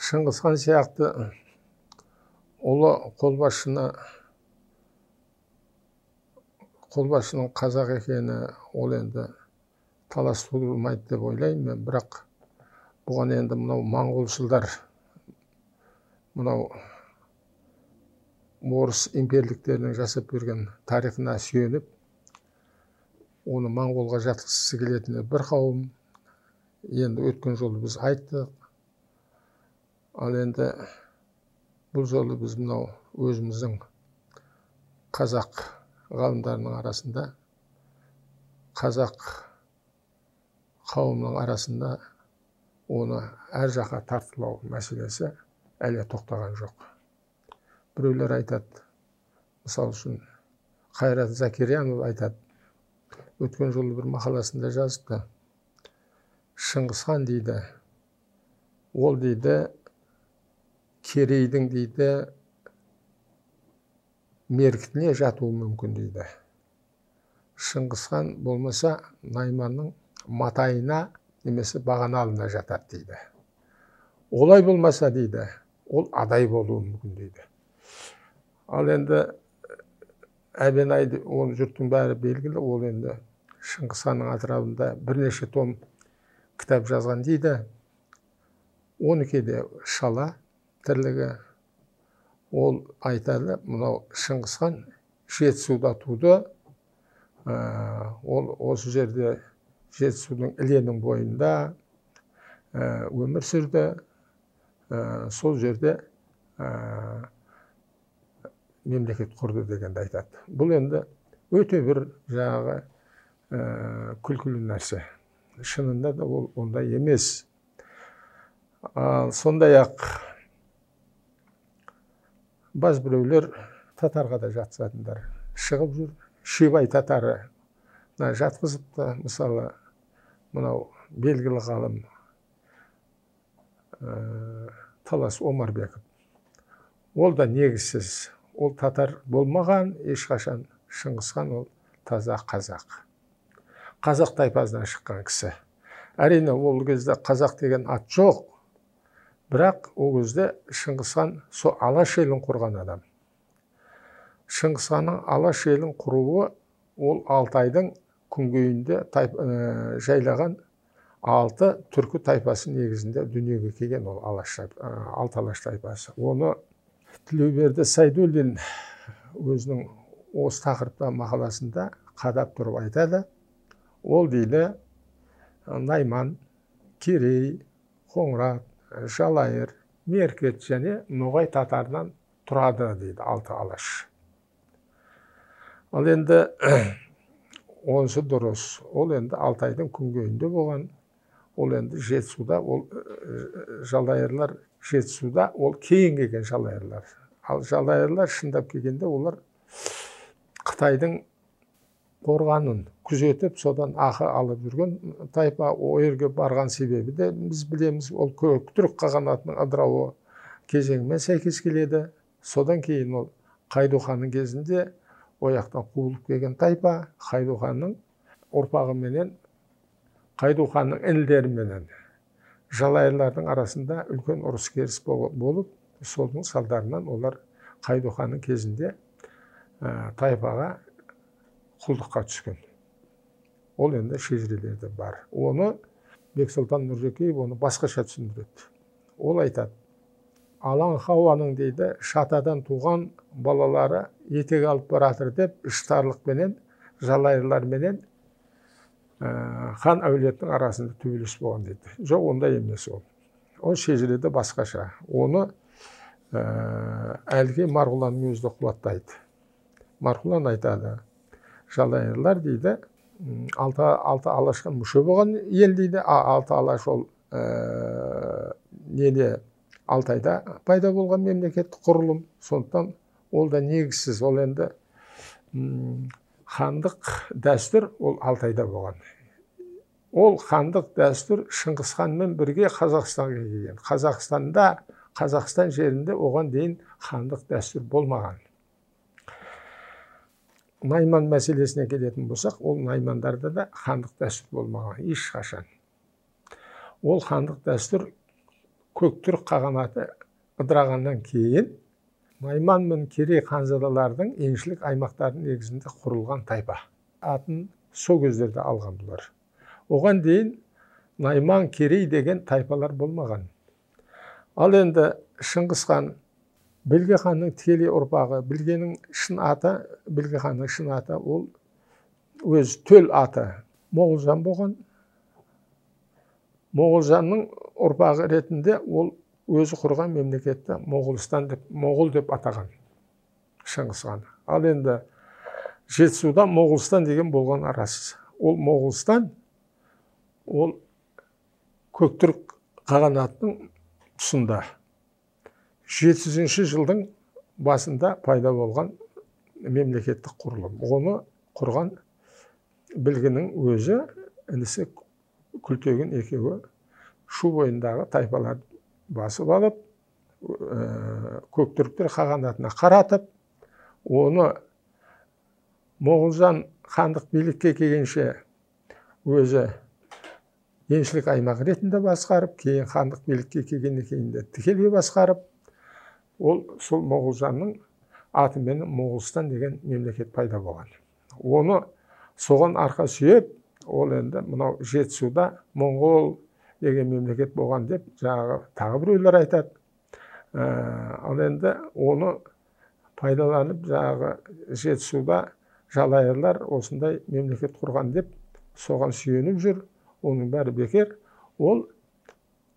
Шыңғыс хан сияқты ұлы қолбасшының қазақ екені ол енді талас тудырмайды деп ойлаймын мен. Бірақ бұған енді мынау моңғолшылдар, мынау орыс имперліктерінің жасап берген тарихына сүйеніп, оны моңғолға жатқызғысы келетін бір қауым. Енді өткен жолы біз айттық. Ал енді бұл жолы біз мынау өзіміздің қазақ ғалымдарының арасында, қазақ қауымның арасында оны әр жаққа тартқылау мәселесі әлі тоқтаған жоқ. Біреулер айтады, мысалы үшін Қайрат Закирянов айтады, өткен жолы бір мақаласында жазыпты. Шыңғыс хан дейді, ол дейді, Керейдің дейді, меркітіне жатуы мүмкін дейді. Шыңғыс хан болмаса Найманның матайына немесе бағаналына жатады дейді. Олай болмаса дейді, ол адай болуы мүмкін дейді. Ал енді Әбенай, оны жұрттың бәрі белгілі, ол енді Шыңғыс ханның атырабында бірнеше том кітап жазған дейді. 12-де шала тірлігі. Ол айтады, мынау Шыңғыс хан Жетісуда туды. Ол осы жерде Жетісудың іленің бойында өмір сүрді. Сол жерде мемлекет құрды дегенді айтады. Бұл енді өте бір жағы күлкілі нәрсе. Шынында да ол ондай емес. Сондай-ақ баз біреулер татарға да жатсатындар шығып жүр. Шибай татарына жатқызыпты. Мысалы, мынау белгілі ғалым Талас Омарбеков. Ол да негізсіз. Ол татар болмаған ешқашан. Шыңғыс хан ол таза қазақ. Қазақ тайпасынан шыққан кісі. Әрине, ол кезде қазақ деген ат жоқ. Бірақ ол кезде Шыңғыс хан со Алаш елін құрған адам. Шыңғыс ханның Алаш елін құруы ол Алтайдың күнгейінде жайлаған 6 түркі тайпасы негізінде дүниеге келген ол Алты Алаш тайпасы. Оны Тілеуберді Сайдуллин өзінің осы тақырыпта мақаласында қадап тұрып айтады. Ол дейді, Найман, Керей, Қоңырат, Жалайыр, Меркет және Ноғай татарынан тұрады дейді Алты Алаш. Ал енді онысы дұрыс. Ол енді Алтайдың күнгейінде болған. Ол енді Жетісуда, ол Жалайырлар Жетісуда, ол кейін келген Жалайырлар. Ал Жалайырлар шындап келгенде олар Қытайдың қорғанын күзетіп, содан ақы алып жүрген тайпа. О жерге барған себебі де біз білеміз, ол түрік қағанатының ыдырауы кезеңімен сәйкес келеді. Содан кейін ол Қайду-ханның кезінде ояқтан қуылып келген тайпа. Қайду-ханның ұрпағыменен, Қайду-ханның інілеріменен Жалайырлардың арасында үлкен ұрыс керіс болып, соның салдарынан олар Қайду-ханның кезінде тайпаға құлдыққа түскен. Ол енді шежірелерде бар. Оны Бексұлтан Нұржекеев оны басқаша түсіндіреді. Ол айтады, Алан Хауаның дейді, шатадан туған балалары етек алып баратыр деп, іштарлықпенен, Жалайырларменен хан әулеттің арасында төбелес болған дейді. Жоқ, ондай емес ол. Ол шежіреде басқаша. Оны әлгі Марғұланның өзі де қуаттайды. Марғұлан айтады, Жалайырлар дейді, Алты Алашқа мүше болған ел дейді. Алты Алаш ол Алтайда пайда болған мемлекеттік құрылым. Сондықтан ол да негізсіз. Ол енді хандық дәстүр ол Алтайда болған. Ол хандық дәстүр Шыңғыс ханмен бірге Қазақстанға келген. Қазақстан жерінде оған дейін хандық дәстүр болмаған. Найман мәселесіне келетін болсақ, ол Наймандарда да хандық дәстүр болмаған ешқашан. Ол хандық дәстүр Көктүрк қағанаты ыдырағаннан кейін Найман мен Керей ханзадалардың еншілік аймақтардың негізінде құрылған тайпа. Атын сол кездерде алған бұлар. Оған дейін Найман, Керей деген тайпалар болмаған. Ал енді Шыңғыс хан, Білге ханның тікелей ұрпағы, Білгенің шын аты, Білге ханның шын аты, ол өз төл аты Моғолжан болған. Моғолжанның ұрпағы ретінде ол өзі құрған мемлекетті Моғол деп атаған Шыңғыс хан. Ал енді Жетісуда Моғолстан деген болған арасыз. Ол Моғолстан, ол Көктүрк қағанатының тұсында 700 жылдың басында пайда болған мемлекеттік құрылым. Оны құрған Білгенің өзі, інісі Күлтегін екеуі Шу бойындағы тайпалар басып алып, Көктүрктер қағанатына қаратып, оны Моғолжан хандық билікке келгенше өзі еншілік аймақ ретінде басқарып, кейін хандық билікке келгеннен кейін де тікелей басқарып, ол сол Моғолжанның атымен Моғолстан деген мемлекет пайда болған. Оны соған арқа сүйеп, ол енді мынау Жетісуда Моңғол деген мемлекет болған деп тағы біреулер айтады. Ал енді оны пайдаланып Жетісуда жалайырлар осындай мемлекет құрған деп соған сүйеніп жүр. Оның бәрі бекер. Ол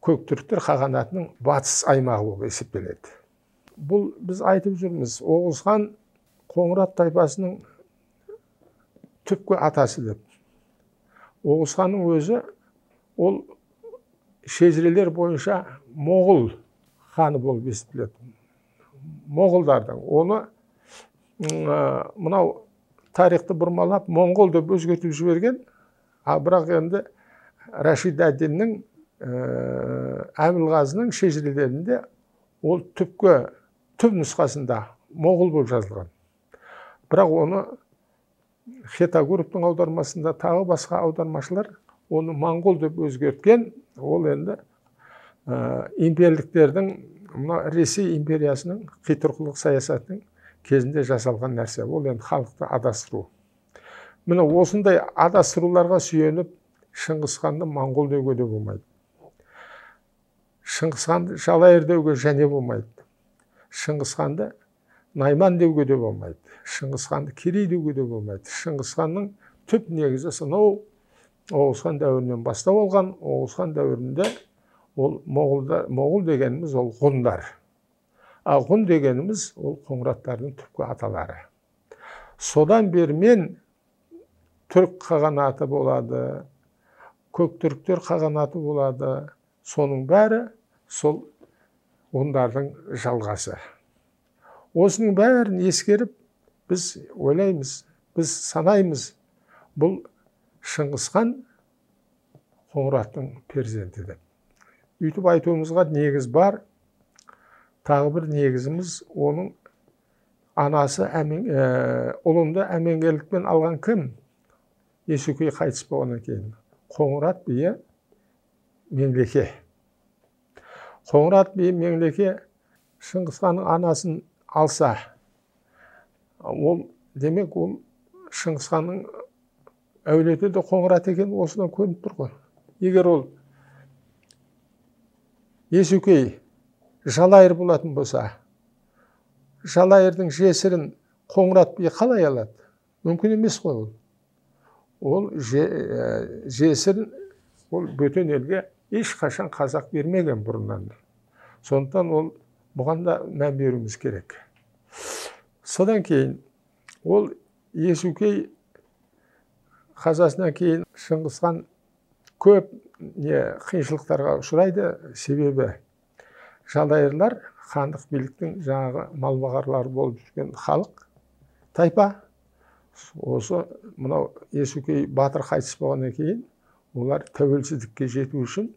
Көктүрктер қағанатының батыс аймағы болып есептеледі. Бұл біз айтып жүрміз, Оғыз хан Қоңырат тайпасының түпкі атасы деп. Оғыз ханның өзі ол шежірелер бойынша Моғол ханы болып есептеледі. Моғолдардың. Оны мынау тарихты бұрмалап Моңғол деп өзгертіп жіберген. Бірақ енді Рашид ад-Диннің Әбілғазының шежірелерінде ол түп нұсқасында Моғол болып жазылған. Бірақ оны Хетагуровтың аудармасында тағы басқа аудармашылар оны Моңғол деп өзгерткен. Ол енді имперліктердің, Ресей империясының қитұрқылық саясатының кезінде жасалған нәрсе. Ол енді халықты адастыру. Міне осындай адастыруларға сүйеніп Шыңғыс ханды Моңғол деуге де болмайды. Шыңғыс ханды жалайыр деуге және болмайды. Шыңғыс ханды Найман деуге де болмайды. Шыңғыс ханды Керей деуге де болмайды. Шыңғыс ханның түп негізі сонау Оғыз хан дәуірінен бастау алған. Оғыз хан дәуірінде ол Моғол дегеніміз ол ғұндар. Ғұн дегеніміз ол қоңыраттардың түпкі аталары. Содан бермен түрік қағанаты болады, Көктүрктер қағанаты болады. Соның бәрі сол ғұндардың жалғасы. Осының бәрін ескеріп, біз ойлаймыз, біз санаймыз, бұл Шыңғыс хан Қоңыраттың перзенті деп. Үйтіп айтуымызға негіз бар. Тағы бір негізіміз, оның анасы ұлынды әмеңгерлікпен алған кім? Есукей қайтыс болғаннан кейін. Қоңырат биі Меңлеке. Қоңырат биі Меңлеке Шыңғыс ханның анасын алса, ол демек ол Шыңғыс ханның әулеті де Қоңырат екен осыдан көрініп тұр ғой. Егер ол Есукей жалайыр болатын болса, жалайырдың жесірін Қоңырат би қалай алады? Мүмкін емес қой ол. Ол жесірін ол бөтен елге ешқашан қазақ бермеген бұрыннан. Сондықтан ол бұған да мән беруіміз керек. Содан кейін ол Есукей қазасынан кейін Шыңғыс хан көп қиыншылықтарға ұшырайды. Себебі жалайырлар хандық биліктің жаңағы малбағарлары болып жүрген халық, тайпа. Осы мынау Есукей батыр қайтыс болғаннан кейін олар тәуелсіздікке жету үшін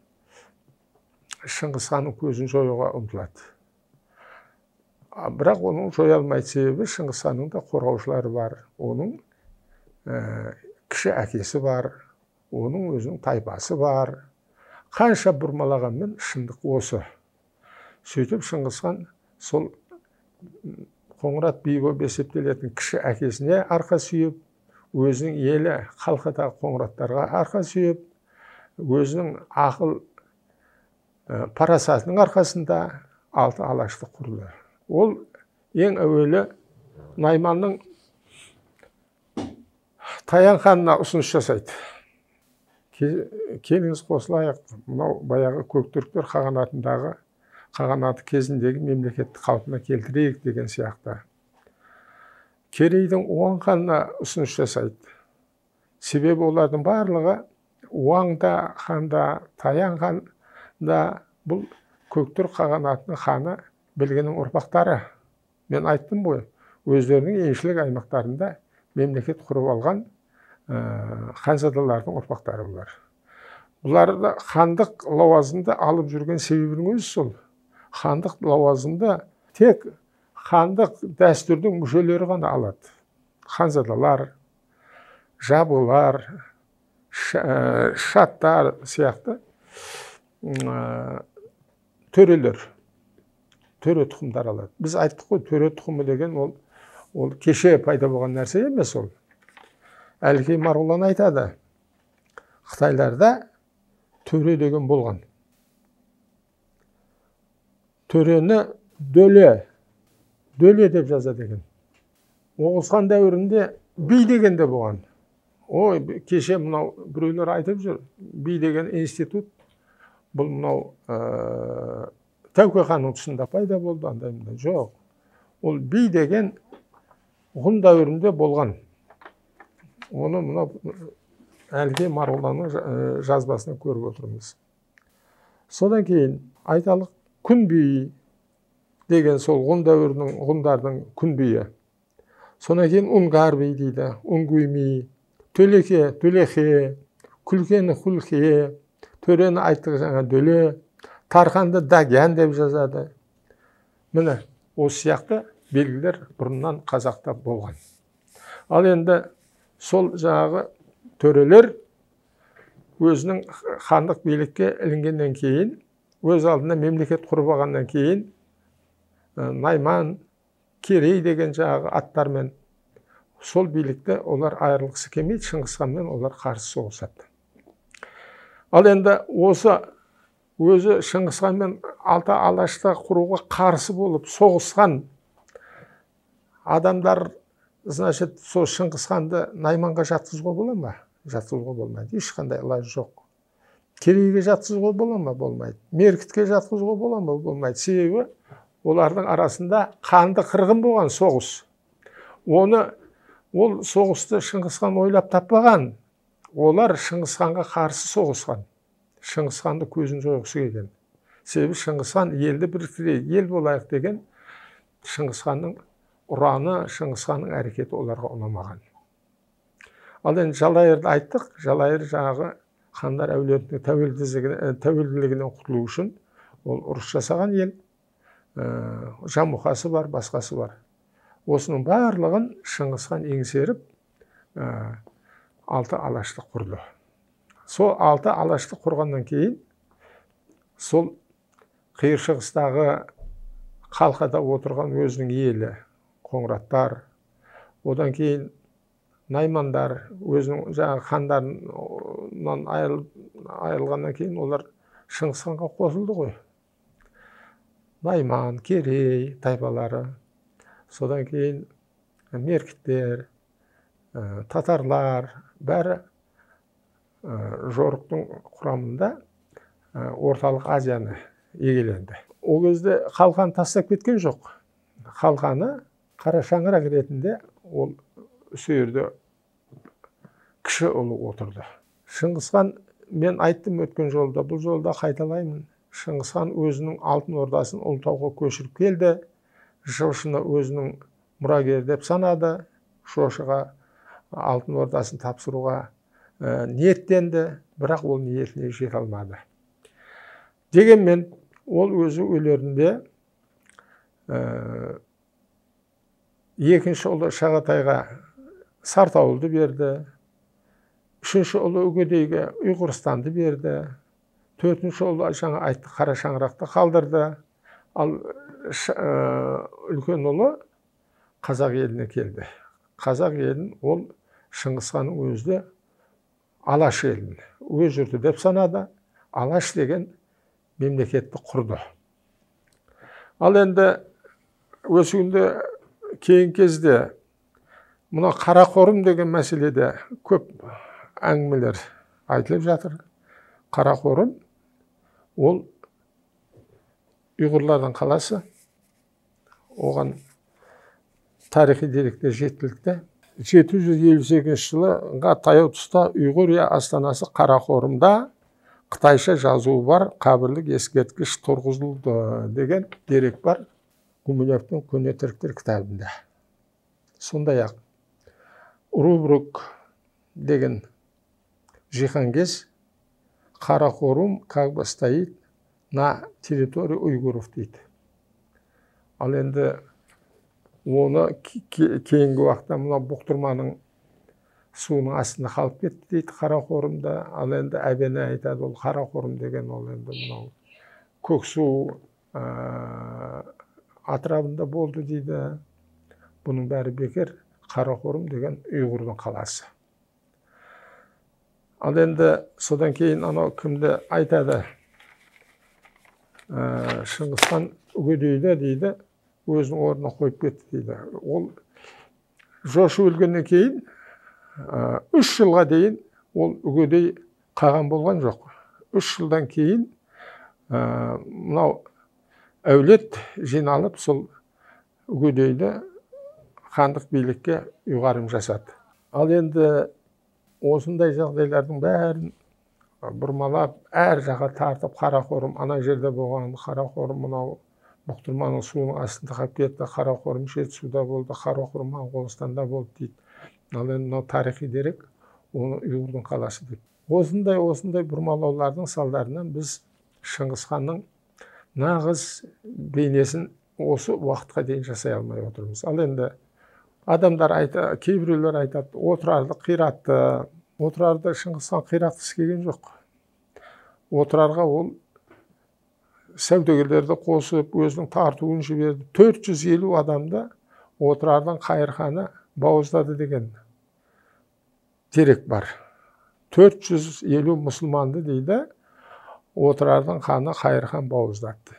Шыңғыс ханның көзін жоюға ұмтылады. Бірақ оның жоя алмайды, себебі Шыңғыс ханның да қорғаушылары бар. Оның кіші әкесі бар, оның өзінің тайпасы бар. Қанша бұрмалағанмен шындық осы. Сөйтіп Шыңғыс хан сол Қоңырат би болып есептелетін кіші әкесіне арқа сүйеп, өзінің елі халқыдағы қоңыраттарға арқа сүйеп, өзінің ақыл парасатының арқасында алты алашты құрды. Ол ең әуелі Найманның Таян ханына ұсыныс жасайды. Келіңіз қосылайық, мынау баяғы Көктүріктер қағанаты кезіндегі мемлекетті қалпына келтірейік деген сияқты. Керейдің Уаң ханына ұсыныс жасайды. Себебі олардың барлығы Уаңда ханда, Таян ханда бұл Көктүрік қағанатының ханы Білгеннің ұрпақтары. Мен айттым ғой, өздерінің еншілік аймақтарында мемлекет құрып алған ханзадалардың ұрпақтары бұлар. Бұларды хандық лауазымды алып жүрген себебінің өзі сол. Хандық лауазымды тек хандық дәстүрдің мүшелері ғана алады. Ханзадалар, жабылар, шаттар сияқты төрелер, төре тұқымдар алады. Біз айттық қой, төре тұқымы деген ол кеше пайда болған нәрсе емес ол. Әлкей Марғұлан айтады, Қытайларда төре деген болған. Төрені дөле деп жазады екен. Оғыз хан дәуірінде би деген де болған. Ой, кеше мынау біреулер айтып жүр, би деген институт бұл мынау Тәуке ханның тұсында пайда болды, андайында. Жоқ. Ол би деген ғұн дәуірінде болған. Оны мынау Әлкей Марғұланның жазбасына көріп отырмыз. Содан кейін айталық күн биі деген сол ғұн дәуірінің ғұндардың күн биі. Содан кейін ұңғар би дейді, ұңгүйми, төлеке, төлехе, күлкені құлхе, төрені айттық жаңа дөle, тарханды дагян деп жазады. Міне, осы сияқты белгілер бұрыннан қазақта болған. Ал енді сол жаңағы төрелер өзінің хандық билікке ілінгеннен кейін, өз алдына мемлекет құрып алғаннан кейін, Найман, Керей деген жаңағы аттармен сол билікті олар айырылғысы келмейді, Шыңғыс ханмен олар қарсы соғысады. Ал енді осы өзі Шыңғыс ханмен алты алашты құруға қарсы болып соғысқан адамдар, значит, сол Шыңғыс ханды Найманға жатқызуға бола ма? Жатқызуға болмайды. Ешқандай ылажы жоқ. Керейге жатқызуға бола ма? Болмайды. Меркітке жатқызуға бола ма? Болмайды. Себебі олардың арасында қанды қырғын болған соғыс. Ол соғысты Шыңғыс хан ойлап таппаған. Олар Шыңғыс ханға қарсы соғысқан. Шыңғыс ханды көзін жойғысы келген. Себебі Шыңғыс хан елді біріктірейік, ел болайық деген Шыңғыс ханның ұраны, Шыңғыс ханның әрекеті оларға ұнамаған. Ал енді Жалайырды айттық. Жалайыр жаңағы хандар әулетінің тәуелділігінен құтылу үшін ол ұрыс жасаған ел. Жамұқасы бар, басқасы бар. Осының барлығын Шыңғыс хан еңсеріп, алты алашты құрды. Сол алты алашты құрғаннан кейін, сол қиыр шығыстағы қалқада отырған өзінің елі, қоңыраттар, одан кейін Наймандар, өзінің жаңағы хандарынан айырылғаннан кейін олар Шыңғыс ханға қосылды ғой. Найман, Керей тайпалары, содан кейін меркіттер, татарлар, бәрі жорықтың құрамында орталық Азияны егеленді. Ол кезде қалқаны тастап кеткен жоқ. Қалқаны қара шаңырақ ретінде ол сөйірді кіші ұлы отырды. Шыңғыс хан, мен айттым өткен жолда, бұл жолда қайталаймын. Шыңғыс хан өзінің алтын ордасын Ұлытауға көшіріп келді. Жошыны өзінің мұрагері деп санады. Жошыға алтын ордасын тапсыруға ниеттенді, бірақ ол ниетіне жете алмады. Дегенмен, ол өзі өлерінде екінші ұлы Шағатайға Сартауылды берді. Үшінші ұлы Үгедейге Ұйғырстанды берді. Төртінші ұлы жаңа айтты Қара шаңырақты қалдырды. Ал үлкен ұлы қазақ еліне келді. Қазақ елін ол Шыңғысханның өзі Алаш елін өз жұрты деп санады. Алаш деген мемлекетті құрды. Ал енді осы күнде кейін кезде мына Қарақорым деген мәселеде көп әңгімелер айтылып жатыр. Қарақорым ол ұйғырлардың қаласы. Оған тарихи деректер жеткілікті. 758 жылға таяу тұста ұйғыр астанасы Қарақорымда қытайша жазуы бар қабірлік ескерткіш тұрғызылды деген дерек бар Гумилевтің көне түріктер кітабында. Сондай-ақ Рубрук деген жиһанкез Қарақорым как бы стоит на территории уйгуров дейді. Ал енді оны кейінгі уақытта мына бұқтырманың суының астында қалып кетті дейді Қарақорымда. Ал енді әбені айтады, ол Қарақорым деген ол енді мынау Көксу атырабында болды дейді. Бұның бәрі бекер. Қарақорым деген ұйғырдың қаласы. Ал енді содан кейін анау кімді айтады? Шыңғысхан үгедейді дейді, өзінің орнына қойып кетті дейді. Ол Жошы өлгеннен кейін 3 жылға дейін ол үгедей қаған болған жоқ. 3 жылдан кейін мынау әулет жиналып сол үгедейді хандық билікке ұйғарым жасады. Ал енді осындай жағдайлардың бәрін бұрмалап, әр жаққа тартып, Қарақорым ана жерде болған, Қарақорым мынау бұқтырманың суының астында қалып кетті, Қарақорым Жетісуда болды, Қарақорым Моғолстанда болды дейді. Ал енді мынау тарихи дерек, оны ұйғырдың қаласы дейді. Осындай бұрмалаулардың салдарынан біз Шыңғысханның нағыз бейнесін осы уақытқа дейін жасай алмай отырмыз. Ал енді адамдар айтады, кейбіреулер айтады, отырарды қиратты. Отырарды Шыңғысхан қиратқысы келген жоқ. Отырарға ол сәудегерлерді қосып, өзінің тартуын жіберді. 450 адамды Отырардың Қайырханы бауыздады деген дерек бар. 450 мұсылманды дейді, Отырардың ханы Қайырхан бауыздады.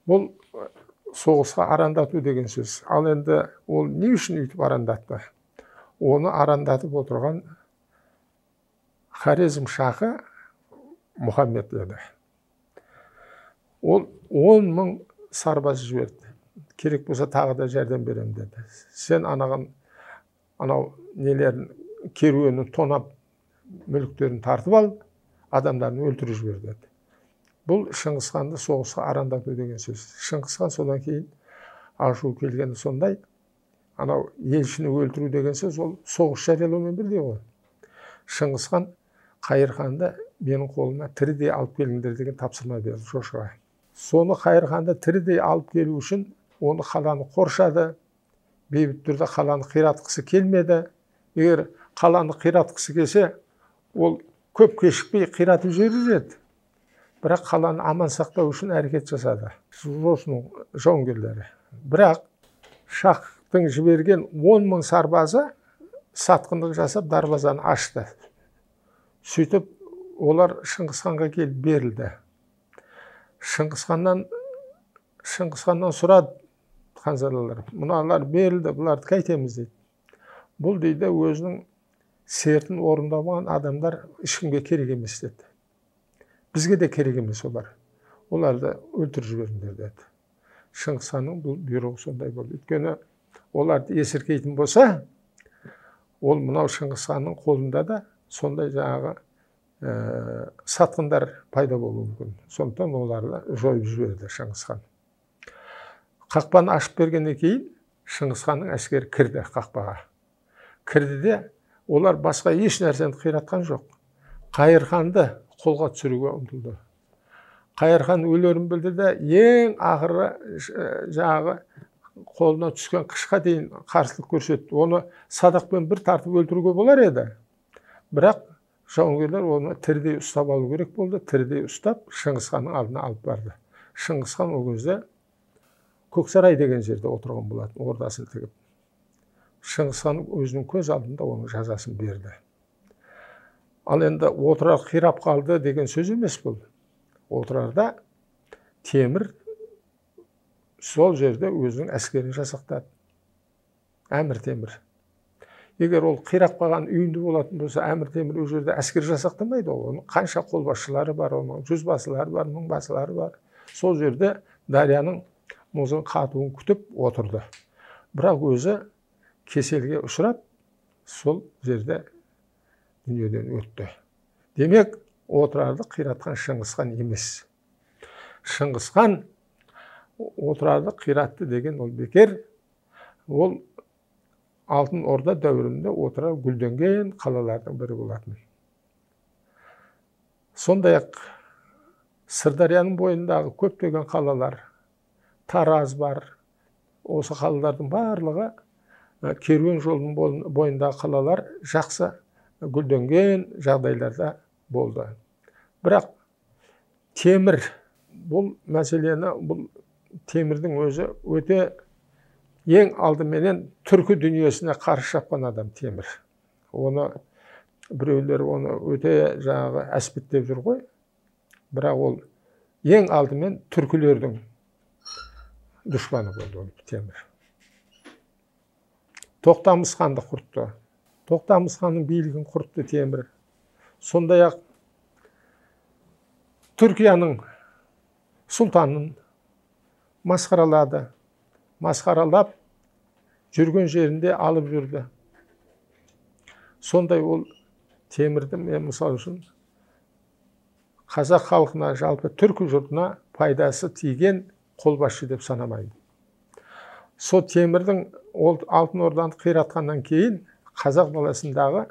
Бұл соғысқа арандату деген сөз. Ал енді ол не үшін үйтіп арандатты? Оны арандатып отырған Хорезм шахы Мұхаммед еді. Ол 10 мың сарбаз жіберді. Керек болса тағы да жәрдем берем деді. Сен анау нелерін, керуенін тонап, мүліктерін тартып ал, адамдарын өлтіріп жібер деді. Бұл Шыңғысханды соғысқа арандату деген сөз. Шыңғысхан содан кейін ашу келгені сондай. Анау елшіні өлтіру деген сөз, ол соғыс жариялаумен бірдей ғой. Шыңғысхан Қайырханды менің қолыма тірідей алып келіңдер деген тапсырма берді Жошыға. Соны Қайырханды тірідей алып келу үшін оны қаланы қоршады. Бейбіт түрде қаланы қиратқысы келмеді. Егер қаланы қиратқысы келсе, ол көп кешікпей қиратып жіберер еді. Бірақ қаланы аман сақтау үшін әрекет жасады Жошының жауынгерлері. Бірақ шахтың жіберген 10 мың сарбазы сатқындық жасап дарбазаны ашты. Сөйтіп олар Шыңғысханға келіп берілді. Шыңғысханнан сұрады ханзадалар, мыналар берілді, бұларды қайтеміз дейді. Бұл дейді өзінің сертін орындамаған адамдар ешкімге керек емес деді. Бізге де керек емес олар. Оларды өлтіріп жіберіңдер деді. Шыңғысханның бұл бұйрығы сондай болды. Өйткені оларды есіркейтін болса, ол мынау Шыңғысханның қолында да сондай жаңағы сатқындар пайда болуы мүмкін. Сондықтан оларды жойып жіберді Шыңғысхан. Қақпаны ашып бергеннен кейін Шыңғысханның әскері кірді қақпаға. Кірді де олар басқа еш нәрсені қиратқан жоқ. Қайырханды қолға түсіруге ұмтылды. Қайырхан өлерін білді де ең ақыры жаңағы қолына түскен қышқа дейін қарсылық көрсетті. Оны садақпен бір тартып өлтіруге болар еді. Бірақ жауынгерлер оны тірідей ұстап алу керек болды. Тірідей ұстап Шыңғысханның алдына алып барды. Шыңғысхан ол кезде Көксарай деген жерде отырған болатын, ордасын тігіп. Шыңғысхан өзінің көз алдында оның жазасын берді. Ал енді отырар қирап қалды деген сөз емес бұл. Отырарда Темір сол жерде өзінің әскерін жасақтады. Әмір Темір. Егер ол қирап қалған үйінде болатын болса, Әмір Темір ол жерде әскер жасақтамайды. Оның қанша қолбасшылары бар, оның жүзбасылары бар, мыңбасылары бар. Сол жерде дарияның мұздың қатуын күтіп отырды. Бірақ өзі кеселге ұшырап, сол жерде дүниеден өтті. Демек, отырарды қиратқан Шыңғысхан емес. Шыңғысхан отырарды қиратты деген ол бекер. Ол Алтын Орда дәуірінде отырар гүлденген қалалардың бірі болатын. Сондай-ақ Сырдарияның бойындағы көптеген қалалар, Тараз бар. Осы қалалардың барлығы керуен жолының бойындағы қалалар жақсы гүлденген жағдайларда болды. Бірақ Темір бұл мәселені, бұл Темірдің өзі өте ең алдыменен түркі дүниесіне қарсы шапқан адам Темір. Оны біреулер оны өте жаңағы әспеттеп жүр ғой. Бірақ ол ең алдымен түркілердің дұшпаны болды Темір. Тоқтамыс ханды құртты. Тоқтамыс ханның билігін құртты Темір. Сондай-ақ Түркияның сұлтанын масқаралады. Масқаралап жүрген жерінде алып жүрді. Сондай ол Темірді мен мысал үшін қазақ халқына, жалпы түркі жұртына пайдасы тиген қолбасшы деп санамайды. Сол Темірдің Алтын Орданы қиратқаннан кейін қазақ баласындағы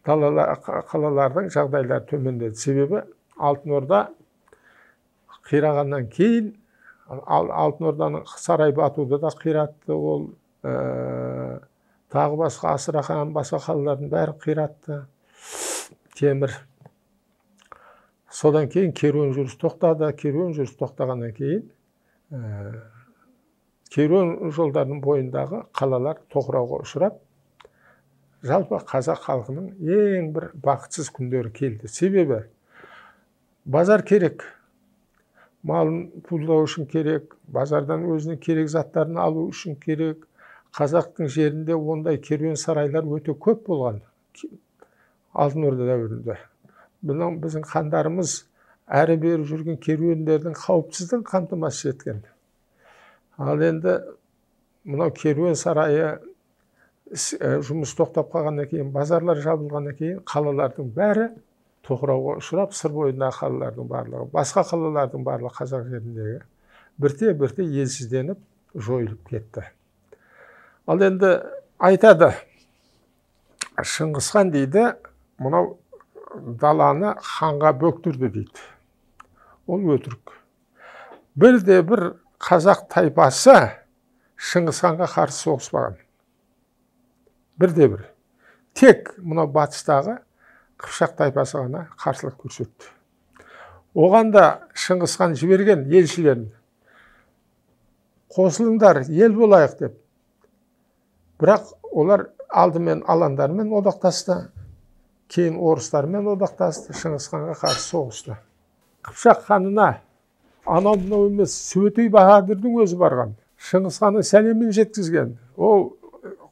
қалалардың жағдайлары төмендеді. Себебі Алтын Орда қирағаннан кейін Алтын Орданың Сарайбатуды да қиратты, ол тағы басқа Асырахан, басқа қалалардың бәрі қиратты Темір. Содан кейін керуен жүріс тоқтады. Керуен жүріс тоқтағаннан кейін керуен жолдарының бойындағы қалалар тоқырауға ұшырап, жалпы қазақ халқының ең бір бақытсыз күндері келді. Себебі базар керек, малын пұлдау үшін керек, базардан өзінің керек заттарын алу үшін керек. Қазақтың жерінде ондай керуен сарайлар өте көп болған Алтын Орда дәуірінде. Біздің хандарымыз әрі бері жүрген керуендердің қауіпсіздігін қамтамасыз еткен. Ал енді мынау керуен сарайы жұмыс тоқтап қалғаннан кейін, базарлар жабылғаннан кейін қалалардың бәрі тоқырауға ұшырап, сыр бойындағы қалалардың барлығы, басқа қалалардың барлығы қазақ жеріндегі бірте-бірте елсізденіп, жойылып кетті. Ал енді айтады, Шыңғысхан дейді, мынау даланы ханға бөктірді дейді. Ол өтірік. Бірде-бір қазақ тайпасы Шыңғысханға қарсы соғыспаған. Бірде-бір. Тек мынау батыстағы Қыпшақ тайпасы ғана қарсылық көрсетті. Оған да Шыңғысхан жіберген елшілерін қосылыңдар, ел болайық деп. Бірақ олар алдымен аландармен одақтасты, кейін орыстармен одақтасты, Шыңғысханға қарсы соғысты. Қыпшақ ханына анау емес, Сөйтей Баһадүрдің өзі барған. Шыңғысханның сәлемін жеткізген. Ол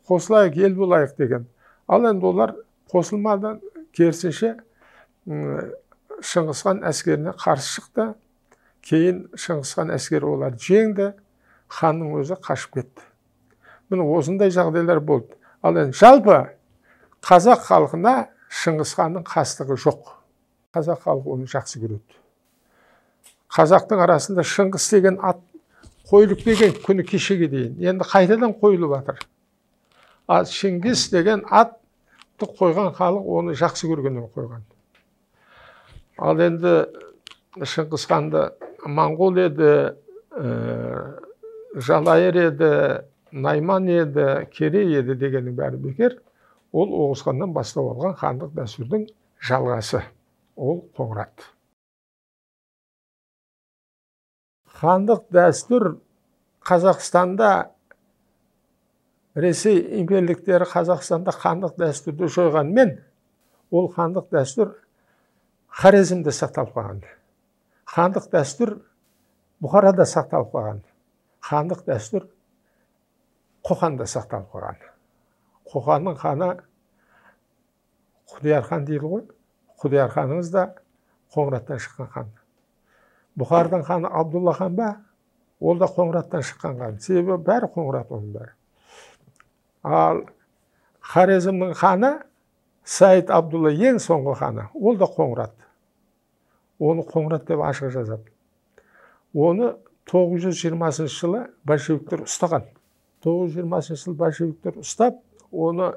қосылайық, ел болайық деген. Ал енді олар қосылмады, керісінше Шыңғысхан әскеріне қарсы шықты. Кейін Шыңғысхан әскері олар жеңді, ханның өзі қашып кетті. Міне осындай жағдайлар болды. Ал енді жалпы қазақ халқына Шыңғысханның қастығы жоқ. Қазақ халқы оны жақсы көреді. Қазақтың арасында Шыңғыс деген ат қойылып деген күні кешеге дейін. Енді қайтадан қойылып жатыр. Ал Шыңғыс деген атты қойған халық оны жақсы көргеннен қойған. Ал енді Шыңғысханды Моңғол еді, Жалайыр еді, Найман еді, Керей еді дегеннің бәрі бекер. Ол Оғызханнан бастау алған хандық дәстүрдің жалғасы. Ол Қоңырат. хандық дәстүр Қазақстанда, Ресей империяліктері Қазақстанда хандық дәстүрді жойғанмен, ол хандық дәстүр Хорезмде сақталып қалған. Хандық дәстүр Бұхарада сақталып қалған. Хандық дәстүр Қоқанда сақталып қалған. Қоқанның ханы Құдияр хан дейді ғой. Құдияр ханымыз да Қоңыраттан шыққан хан. Бұхардың ханы Абдулла хан ба, ол да Қоңыраттан шыққан хан. Себебі бәрі Қоңырат оның бәрі. Ал Хорезмнің ханы Саид Абдулла ең соңғы ханы, ол да Қоңырат. Оны Қоңырат деп ашық жазады. Оны 920 жылы большевиктер ұстаған. 920 жылы большевиктер ұстап, оны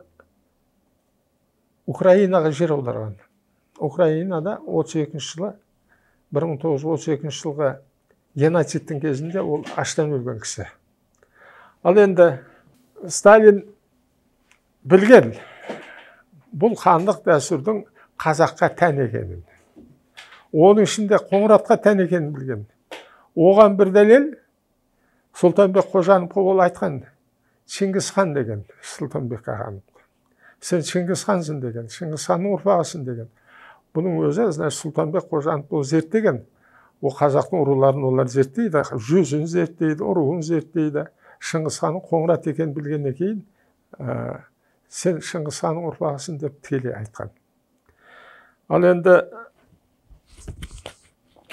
Украинаға жер аударған. Украинада 32 жылы, 1932 жылғы геноцидтің кезінде ол аштан өлген кісі. Ал енді Сталин білген, бұл хандық дәстүрдің қазаққа тән екенін. Оның ішінде Қоңыратқа тән екенін білген. Оған бір дәлел Сұлтанбек Қожанов ол айтқан, Шыңғыс хан деген Сұлтанбек ағаның. Сен Шыңғыс хансың деген, Шыңғыс ханның ұрпағысың деген. Бұның өзі Сұлтанбек Қожанов ол зерттеген. Ол қазақтың ұруларын олар зерттейді, жүзін зерттейді, ұруын зерттейді. Шыңғыс ханның Қоңырат екенін білгеннен кейін, сен Шыңғыс ханның ұрпағысың деп тікелей айтқан. Ал енді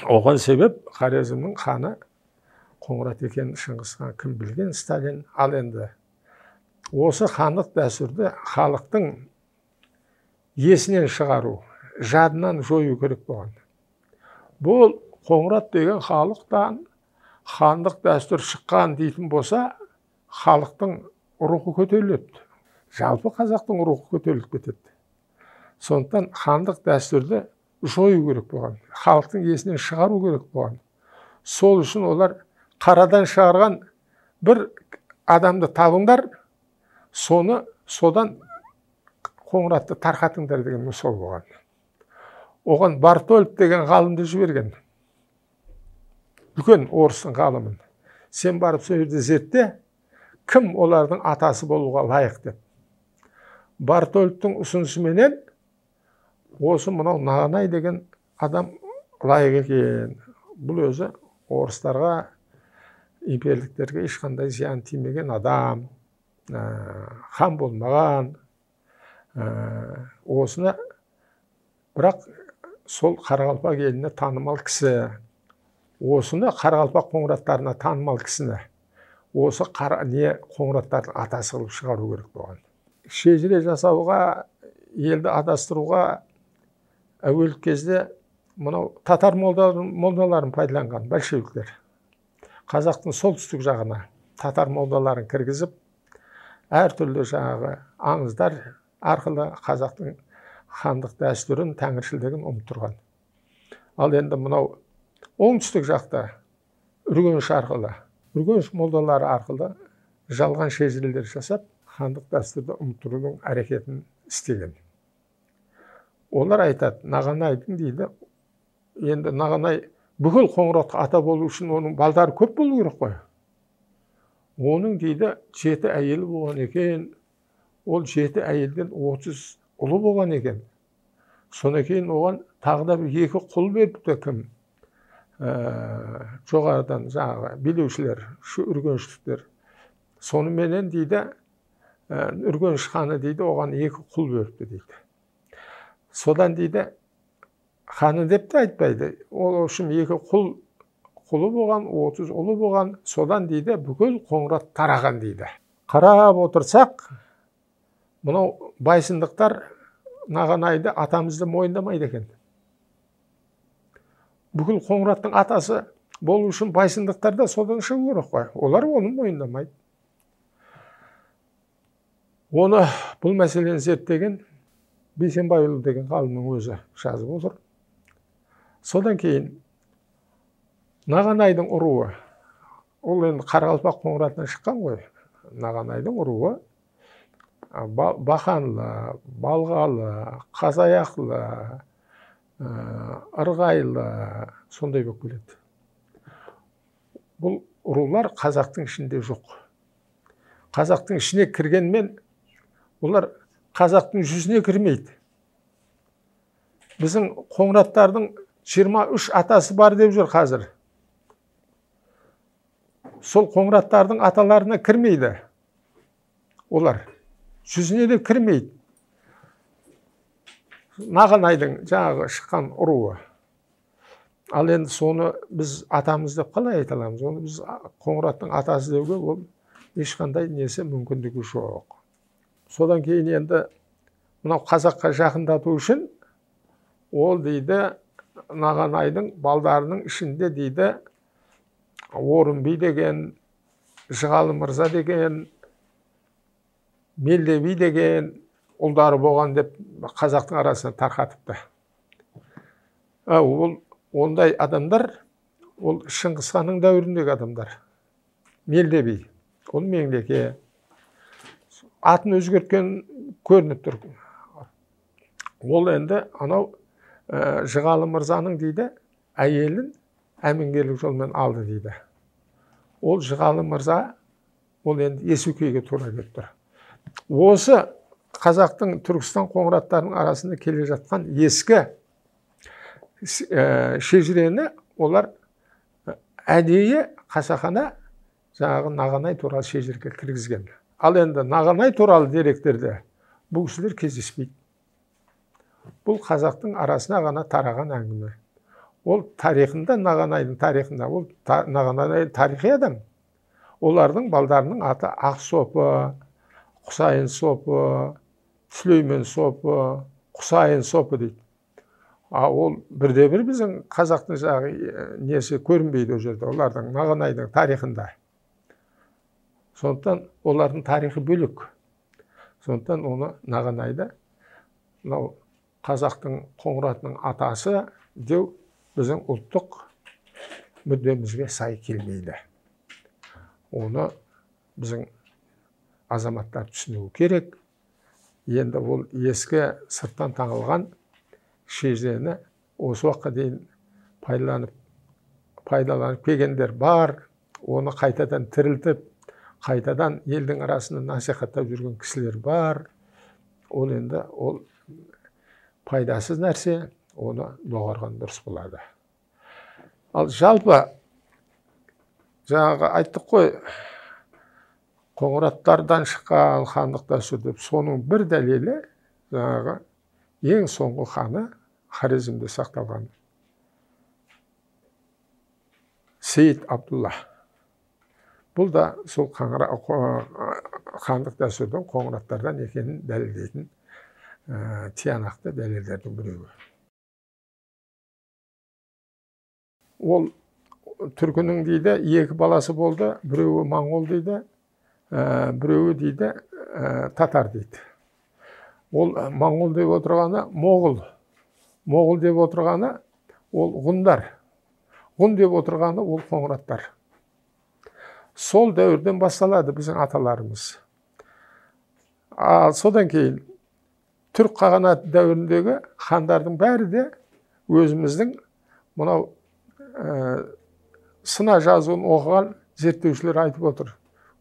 оған себеп Хорезмнің ханы Қоңырат екенін Шыңғыс хан кім білген? Сталин. Ал енді осы хандық дәстүрді халықтың есінен шығару, жадынан жою керек болған. Бұл Қоңырат деген халықтан хандық дәстүр шыққан дейтін болса, халықтың рухы көтеріледі. Жалпы қазақтың рухы көтеріліп кетеді. Сондықтан хандық дәстүрді жою керек болған. Халықтың есінен шығару керек болған. Сол үшін олар қарадан шығарған бір адамды табыңдар, содан Қоңыратты тарқатыңдар деген сол болған. Оған Бартольд деген ғалымды жіберген. Үлкен орыстың ғалымын. Сен барып сол жерде зертте, кім олардың атасы болуға лайық деп. Бартольдтың ұсынысыменен осы мынау Нағанай деген адам лайық екен. Бұл өзі орыстарға, империяліктерге ешқандай зиян тимеген адам, хан болмаған. Осыны бірақ сол Қарақалпақ еліне танымал кісі, осыны Қарақалпақ Қоңыраттарына танымал кісіні осы Қоңыраттардың атасы қылып шығару керек болған. Шежіре жасауға, елді адастыруға әуел кезде мынау татар молдаларын пайдаланған большевиктер. Қазақтың солтүстік жағына татар молдаларын кіргізіп, әртүрлі жаңағы аңыздар арқылы қазақтың хандық дәстүрін, тәңіршілдігін ұмыттырған. Ал енді мынау оңтүстік жақта Үргеніш арқылы, Үргеніш молдалары арқылы жалған шежірелер жасап, хандық дәстүрді ұмыттырудың әрекетін істеген. Олар айтады, Нағанайдың дейді, енді Нағанай бүкіл Қоңыратқа ата болу үшін оның балдары көп болу керек қой. Оның дейді 7 әйелі болған екен, ол 7 әйелден 30 ұлы болған екен. Содан кейін оған тағы да 2 құл беріпті кім? Жоғарыдан жаңағы билеушілер, шу үргеніштіктер. Соныменен дейді, Үргеніш ханы дейді, оған 2 құл беріпті дейді. Содан дейді, ханы деп те айтпайды. Ол үшін 2 құлы болған, 30 ұлы болған. Содан дейді, бүкіл Қоңырат тараған дейді. Қарап отырсақ, мынау байсындықтар Нағанайды атамызды мойындамайды екен. Бүкіл Қоңыраттың атасы болу үшін байсындықтар да содан шығу керек қой. Олар оны мойындамайды. Оны бұл мәселені зерттеген Бейсенбайұлы деген ғалымның өзі жазып отыр. Содан кейін Нағанайдың ұруы, ол енді Қарақалпақ Қоңыратынан шыққан ғой. Нағанайдың ұруы Бақанлы, Балғалы, Қазаяқлы, Ырғайлы сондай болып келеді. бұл рулар қазақтың ішінде жоқ. Қазақтың ішіне кіргенмен олар қазақтың жүзіне кірмейді. Біздің Қоңыраттардың 23 атасы бар деп жүр қазір. Сол Қоңыраттардың аталарына кірмейді. Олар жүзіне де кірмейді. Нағанайдың жаңағы шыққан ұруы. Ал енді соны біз атамыз деп қалай айта аламыз? Оны біз Қоңыраттың атасы деуге ол ешқандай несі мүмкіндігі жоқ. Содан кейін енді мынау қазаққа жақындату үшін ол дейді Нағанайдың балдарының ішінде дейді Орын би деген, Жығалы мырза деген, Мелде би деген ұлдары болған деп қазақтың арасына тарқатыпты. Ол ондай адамдар, ол Шыңғысханның дәуіріндегі адамдар. Мелде би, ол Меңдеке. Атын өзгерткен көрініп тұр. Ол енді анау Жығалы мырзаның дейді, әйелін әмеңгерлік жолмен алды дейді. Ол Жығалы мырза, ол енді Есукейге тура келіп тұр. Осы қазақтың Түркістан Қоңыраттарының арасында келе жатқан ескі шежірені олар әдейі қасақана жаңағы Нағанай туралы шежіреге кіргізген. Ал енді Нағанай туралы деректерде бұл кісілер кездеспейді. Бұл қазақтың арасына ғана тараған әңгіме. Ол тарихында, Нағанайдың тарихында, ол Нағанай тарихи адам. Олардың балдарының аты Ақсопы, Құсайын сопы, Сүлеймен сопы, Құсайын сопы дейді. Ол бірде-бір біздің қазақтың жағы несі көрінбейді о жерде, олардың Нағанайдың тарихында. Сондықтан олардың тарихы бөлек. Сондықтан оны Нағанайды қазақтың Қоңыратының атасы деу біздің ұлттық мүддемізге сай келмейді. Оны біздің азаматтар түсінуі керек. Енді ол ескі сырттан таңылған шежірені осы уақытқа дейін пайдаланып келгендер бар. Оны қайтадан тірілтіп, қайтадан елдің арасында насихаттап жүрген кісілер бар. Ол енді ол пайдасыз нәрсе, оны доғарған дұрыс болады. Ал жалпы жаңағы айттық қой, Қоңыраттардан шыққан хандық дәстүр деп, соның бір дәлелі жаңағы ең соңғы ханы Хорезмде сақталған Сейіт Абдулла. Бұл да сол хандық дәстүрдің Қоңыраттардан екенін дәлелдейтін тиянақты дәлелдердің біреуі. Ол түркінің дейді, екі баласы болды, біреуі моңғол дейді, біреуі дейді татар дейді. Ол моңғол деп отырғаны моғол. Моғол деп отырғаны ол ғұндар. Ғұн деп отырғаны ол Қоңыраттар. Сол дәуірден басталады біздің аталарымыз. Ал содан кейін түрк қағанаты дәуіріндегі хандардың бәрі де өзіміздің мынау сына жазуын оқыған зерттеушілер айтып отыр.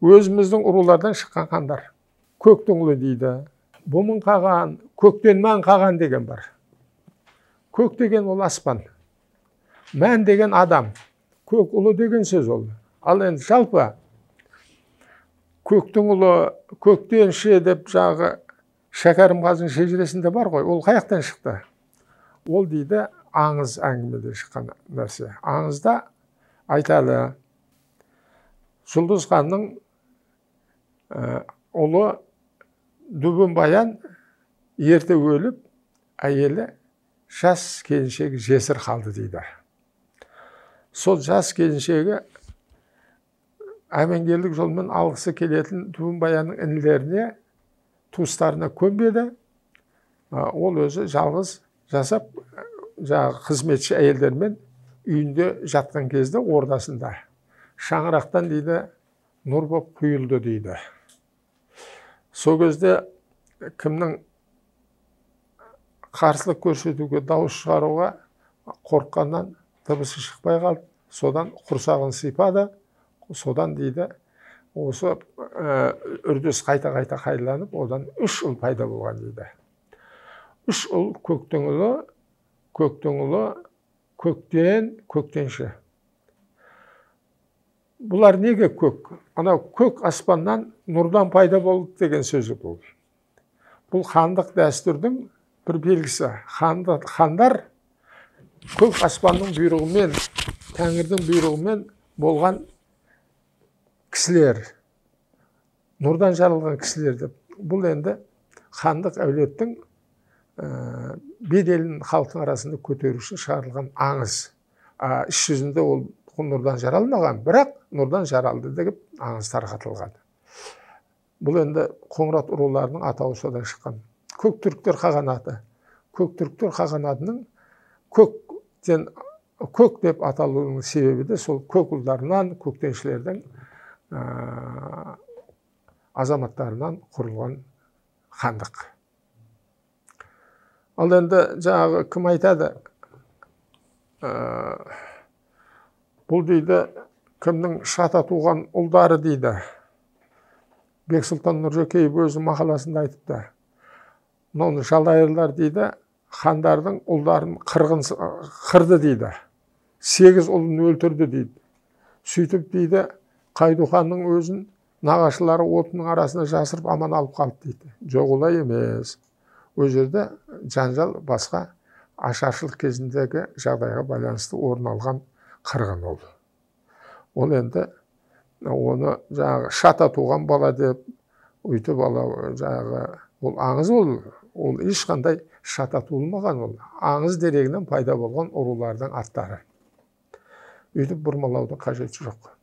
Өзіміздің ұрулардан шыққан хандар. Көктің ұлы дейді. Бұмын қаған, көктен мән қаған деген бар. Көк деген ол аспан. Мән деген адам. Көк ұлы деген сөз ол. Ал енді жалпы көктің ұлы, көктен ше деп жағы Шәкәрім-Қазының шежіресінде бар ғой, ол қаяқтан шықты? Ол дейді аңыз әңгімеде шыққан нәрсе. Аңызда айтады, Жұлдыз ханның ұлы Дүбін Баян ерте өліп, әйелі жас келіншегі жесір қалды дейді. Сол жас келіншегі әмеңгерлік жолмен алғысы келетін Дүбін Баянның інілеріне, туыстарына көнбеді. Ол өзі жалғыз жасап, қызметші әйелдермен үйінде жатқан кезде ордасында шаңырақтан дейді нұр боп құйылды дейді. Сол кезде кімнің қарсылық көрсетуге, дауыс шығаруға қорыққаннан дыбысы шықпай қалды. Содан құрсағын сипады. содан дейді осы үрдіс қайта қайталанып, одан 3 ұл пайда болған дейді. 3 ұл көктің ұлы, көктенші. Бұлар неге көк? Анау көк аспаннан нұрдан пайда болды деген сөзі бұл. Бұл хандық дәстүрдің бір белгісі. Хандар көк аспанның бұйрығымен, Тәңірдің бұйрығымен болған кісілер, нұрдан жаралған кісілер деп. Бұл енді хандық әулеттің беделін халықтың арасында көтеру үшін шығарылған аңыз. Іс жүзінде ол нұрдан жаралмаған, бірақ нұрдан жаралды деп аңыз тарқатылған. Бұл енді Қоңырат руларының атауы содан шыққан. Көк түріктер қағанаты. Көк түріктер қағанатының көк деп аталуының себебі де сол көк ұлдарынан, көктеншілердің азаматтарынан құрылған хандық. Ал енді жаңағы кім айтады? Бұл дейді, кімнің шата туған ұлдары дейді. Бексұлтан Нұржекеев өзі мақаласында айтыпты. Мынау жалайырлар дейді, хандардың ұлдарын қырды дейді. 8 ұлын өлтірді дейді. Сөйтіп дейді, Қайдуханның өзін нағашылары отының арасына жасырып аман алып қалды дейді. Жоқ, олай емес. Ол жерде жанжал басқа ашаршылық кезіндегі жағдайға байланысты орын алған қырғын ол. Ол енді оны жаңағы шата туған бала деп өйтіп жаңағы ол аңыз ол ешқандай шата туылмаған ол. Аңыз дерегінен пайда болған ұрулардың аттары. Өйтіп бұрмалаудың қажеті жоқ.